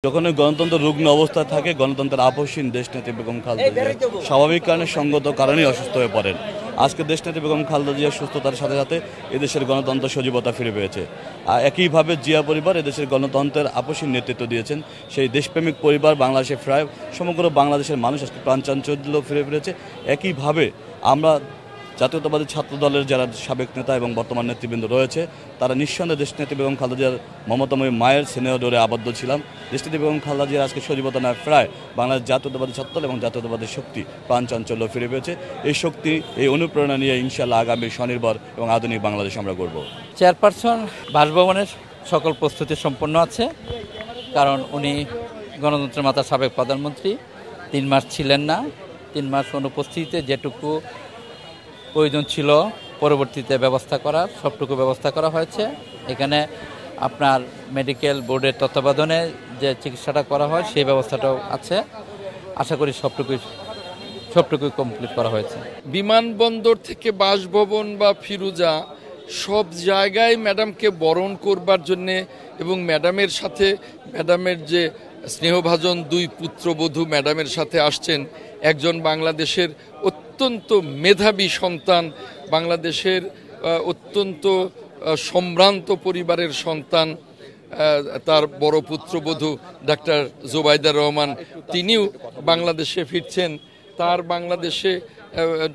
যখন গণতন্ত্র রুগ্ন অবস্থায় থাকে, গণতন্ত্রের আপসহীন দেশনেত্রী বেগম খালেদা জিয়া স্বাভাবিক কারণে সঙ্গত কারণেই অসুস্থ হয়ে পড়েন। আজকে দেশনেত্রী বেগম খালেদা জিয়ার সুস্থতার সাথে সাথে এদেশের গণতন্ত্র সজীবতা ফিরে পেয়েছে। আর একইভাবে জিয়া পরিবার এদেশের গণতন্ত্রের আপসহীন নেতৃত্ব দিয়েছেন। সেই দেশপ্রেমিক পরিবার বাংলাদেশে প্রায় সমগ্র বাংলাদেশের মানুষ আজকে প্রাণচাঞ্চল্য ফিরে ফিরেছে। একইভাবে আমরা জাতীয়তাবাদী ছাত্র দলের যারা সাবেক নেতা এবং বর্তমান নেতৃবৃন্দ রয়েছে, তারা নিঃসন্দেহে দেশনেত্রী বেগম খালেদা জিয়ার মমতাময়ী মায়ের স্নেহ ডোরে আবদ্ধ ছিলাম। দেশনেত্রী বেগম খালেদা জিয়ার আজকে সজীবতা নয় প্রায় বাংলাদেশ জাতীয়তাবাদী ছাত্র দল এবং জাতীয়তাবাদী শক্তি প্রাণচাঞ্চল্য ফিরে পেয়েছে। এই শক্তি, এই অনুপ্রেরণা নিয়ে ইনশাআল্লাহ আগামী স্বনির্ভর এবং আধুনিক বাংলাদেশ আমরা গড়ব। চেয়ারপারসন বাসভবনের সকল প্রস্তুতি সম্পন্ন আছে, কারণ উনি গণতন্ত্রের মাতা সাবেক প্রধানমন্ত্রী 3 মাস ছিলেন না। 3 মাস অনুপস্থিতিতে যেটুকু প্রয়োজন ছিল পরবর্তীতে ব্যবস্থা করার, সবটুকু ব্যবস্থা করা হয়েছে। এখানে আপনার মেডিকেল বোর্ডের তত্ত্বাবধানে যে চিকিৎসাটা করা হয় সেই ব্যবস্থাটাও আছে। আশা করি সবটুকুই কমপ্লিট করা হয়েছে। বিমানবন্দর থেকে বাসভবন বা ফিরোজা সব জায়গায় ম্যাডামকে বরণ করবার জন্যে এবং ম্যাডামের সাথে ম্যাডামের যে স্নেহভাজন 2 পুত্রবধূ ম্যাডামের সাথে আসছেন। একজন বাংলাদেশের অত্যন্ত মেধাবী সন্তান, বাংলাদেশের অত্যন্ত সম্ভ্রান্ত পরিবারের সন্তান, তার বড় পুত্রবধূ ডাক্তার জুবাইদা রহমান, তিনিও বাংলাদেশে ফিরছেন। তার বাংলাদেশে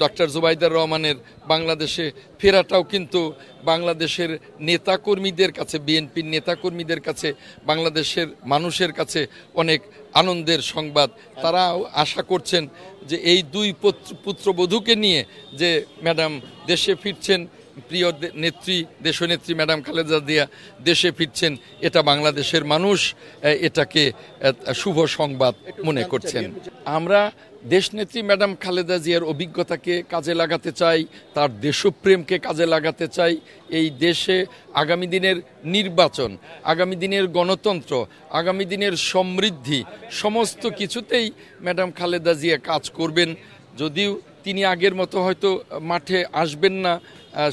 ডক্টর জুবাইদা রহমানের বাংলাদেশে ফেরাটাও কিন্তু বাংলাদেশের নেতাকর্মীদের কাছে, বিএনপির নেতাকর্মীদের কাছে, বাংলাদেশের মানুষের কাছে অনেক আনন্দের সংবাদ। তারাও আশা করছেন যে এই 2 পুত্রবধূকে নিয়ে যে ম্যাডাম দেশে ফিরছেন, প্রিয় নেত্রী দেশনেত্রী ম্যাডাম খালেদা জিয়া দেশে ফিরছেন, এটা বাংলাদেশের মানুষ এটাকে শুভ সংবাদ মনে করছেন। আমরা দেশনেত্রী ম্যাডাম খালেদা জিয়ার অভিজ্ঞতাকে কাজে লাগাতে চাই, তার দেশপ্রেমকে কাজে লাগাতে চাই। এই দেশে আগামী দিনের নির্বাচন, আগামী দিনের গণতন্ত্র, আগামী দিনের সমৃদ্ধি সমস্ত কিছুতেই ম্যাডাম খালেদা জিয়া কাজ করবেন। যদিও তিনি আগের মতো হয়তো মাঠে আসবেন না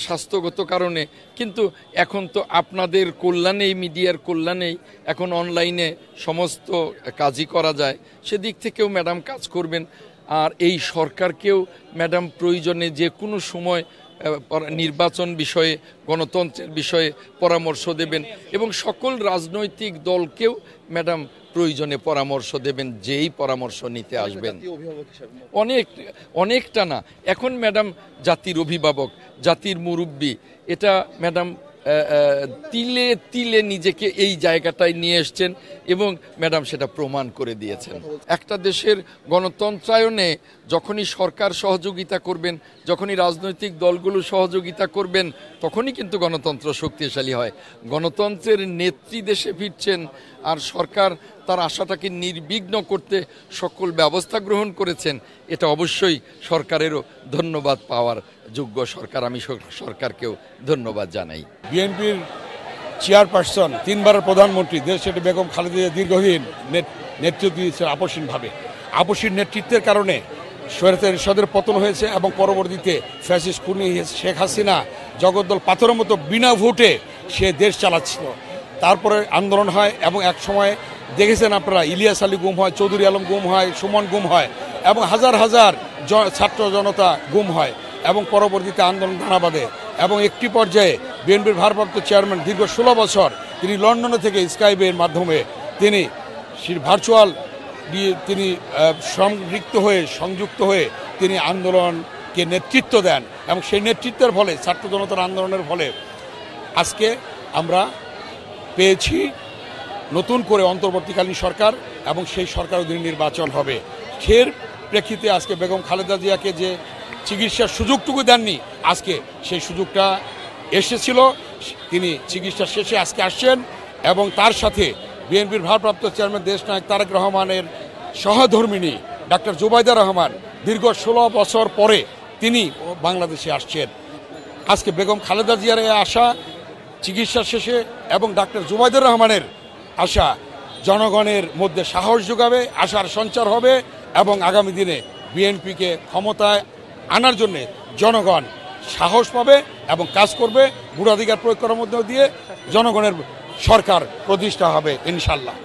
স্বাস্থ্যগত কারণে, কিন্তু এখন তো আপনাদের কল্যাণেই, মিডিয়ার কল্যাণেই এখন অনলাইনে সমস্ত কাজই করা যায়, সেদিক থেকেও ম্যাডাম কাজ করবেন। আর এই সরকারকেও ম্যাডাম প্রয়োজনে যে কোনো সময় নির্বাচন বিষয়ে, গণতন্ত্রের বিষয়ে পরামর্শ দেবেন এবং সকল রাজনৈতিক দলকেও ম্যাডাম প্রয়োজনে পরামর্শ দেবেন, যেই পরামর্শ নিতে আসবেন। অনেকটা না, এখন ম্যাডাম জাতির অভিভাবক, জাতির মুরব্বী। এটা ম্যাডাম তিলে তিলে নিজেকে এই জায়গাটায় নিয়ে এসছেন এবং ম্যাডাম সেটা প্রমাণ করে দিয়েছেন। একটা দেশের গণতন্ত্রায়নে যখনই সরকার সহযোগিতা করবেন, যখনই রাজনৈতিক দলগুলো সহযোগিতা করবেন, তখনই কিন্তু গণতন্ত্র শক্তিশালী হয়। গণতন্ত্রের নেত্রী দেশে ফিরছেন আর সরকার তার আশাটাকে নির্বিঘ্ন করতে সকল ব্যবস্থা গ্রহণ করেছেন, এটা অবশ্যই সরকারেরও ধন্যবাদ পাওয়ার যোগ্য সরকার। আমি সরকারকেও ধন্যবাদ জানাই। বিএনপির চেয়ারপারসন, 3 বারের প্রধানমন্ত্রী দেশনেত্রী বেগম খালেদা জিয়া দীর্ঘদিন নেতৃত্ব দিয়েছে আপসহীনভাবে। আপসহীন নেতৃত্বের কারণে স্বৈরাচারী এরশাদের পতন হয়েছে এবং পরবর্তীতে ফ্যাসিস্ট খুনি শেখ হাসিনা জগদ্দল পাথরের মতো বিনা ভোটে সে দেশ চালাচ্ছিল। তারপরে আন্দোলন হয় এবং এক সময় দেখেছেন আপনারা, ইলিয়াস আলী গুম হয়, চৌধুরী আলম গুম হয়, সুমন গুম হয় এবং হাজার হাজার ছাত্র জনতা গুম হয় এবং পরবর্তীতে আন্দোলন দানা বাঁধে এবং একটি পর্যায়ে বিএনপির ভারপ্রাপ্ত চেয়ারম্যান দীর্ঘ 16 বছর তিনি লন্ডনে থেকে স্কাইপের মাধ্যমে তিনি ভার্চুয়াল তিনি সংযুক্ত হয়ে তিনি আন্দোলনকে নেতৃত্ব দেন এবং সেই নেতৃত্বের ফলে, ছাত্র জনতার আন্দোলনের ফলে আজকে আমরা পেয়েছি নতুন করে অন্তর্বর্তীকালীন সরকার এবং সেই সরকার অধীনে নির্বাচন হবে। এর প্রেক্ষিতে আজকে বেগম খালেদা জিয়াকে যে চিকিৎসার সুযোগটুকু দেননি, আজকে সেই সুযোগটা এসেছিল। তিনি চিকিৎসা শেষে আজকে আসছেন এবং তার সাথে বিএনপির ভারপ্রাপ্ত চেয়ারম্যান দেশনায়ক তারেক রহমানের সহধর্মিণী ডাক্তার জুবাইদা রহমান দীর্ঘ 16 বছর পরে তিনি বাংলাদেশে আসছেন। আজকে বেগম খালেদা জিয়ার আসা চিকিৎসা শেষে এবং ডাক্তার জুবাইদা রহমানের আশা জনগণের মধ্যে সাহস যোগাবে, আশার সঞ্চার হবে এবং আগামী দিনে বিএনপিকে ক্ষমতায় আনার জন্য জনগণ সাহস পাবে এবং কাজ করবে। ভোটাধিকার প্রয়োগ করার মধ্যে দিয়ে জনগণের সরকার প্রতিষ্ঠা হবে ইনশাল্লাহ।